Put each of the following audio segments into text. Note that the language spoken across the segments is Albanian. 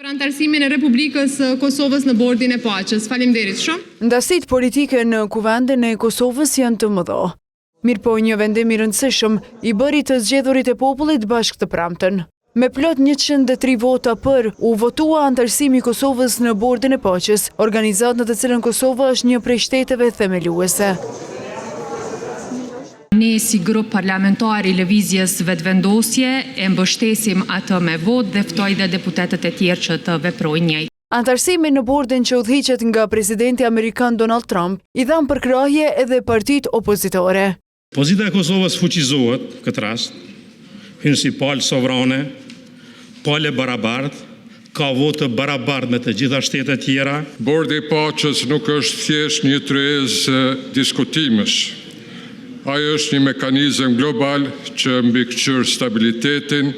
Për antarësimin e Republikës Kosovës në bordin e paqes. Faleminderit shumë. Ndasit politike në kuvendin e Kosovës janë të mëdha. Mirëpo një vendim i rëndësishëm i bëri të zgjedhurit e popullit bashkë të premten. Me plot 103 vota për, u votua antarësimi i Kosovës në bordin e paqes, organizatë në të cilën Kosova është një prej shteteve themeluese. Ne si grup parlamentari Lëvizjes Vetëvendosje e mbështesim atë me votë dhe ftoj dhe deputetët e tjerë që të veprojnë njëjtë. Antarësimi në bordin që udhëhiqet nga presidenti amerikan Donald Trump i dhan përkrahje edhe partitë opozitore. Pozita e Kosovës fuqizohet këtë rast, hyn si palë sovrane, palë barabartë, ka votë barabartë me të gjitha shtetet tjera. Bordi i paqes nuk është thjesht një tryezë diskutimesh. Ajo është një mekanizëm global që mbikëqyr stabilitetin,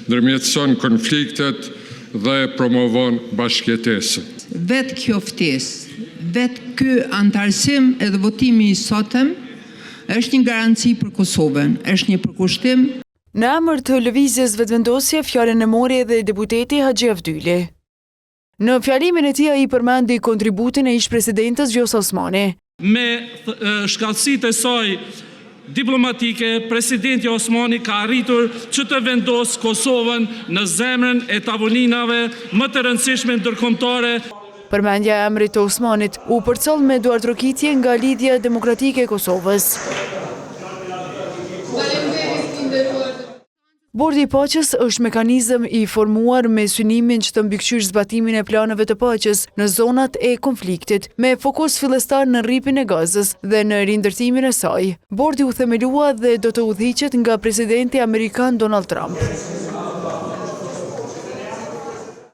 ndërmjetëson konfliktet dhe promovon bashkëjetesën. Vetë kjo ftesë, vetë ky antarësim edhe votimi i sotëm është një garanci për Kosovën, është një përkushtim. Në emër të Lëvizjes Vetëvendosje, fjalën e mori edhe deputeti Haxhi Avdyli. Në fjalimin e tij ai përmendi kontributin e ish-presidentes Vjosa Osmani. Me shkallësitë e saj diplomatike, presidenti Osmani ka arritur që të vendosë Kosovën në zemrën e tavolinave më të rëndësishme ndërkombëtare. Përmendja e emrit të Osmanit u përcoll me duartrokitje nga Lidhja Demokratike e Kosovës. Bordi i paqes është mekanizëm i formuar me synimin që të mbikëqyr zbatimin e planeve të paqes në zonat e konfliktit, me fokus fillestar në rripin e Gazës dhe në rindërtimin e saj. Bordi u themelua dhe do të udhëhiqet nga presidenti amerikan Donald Trump.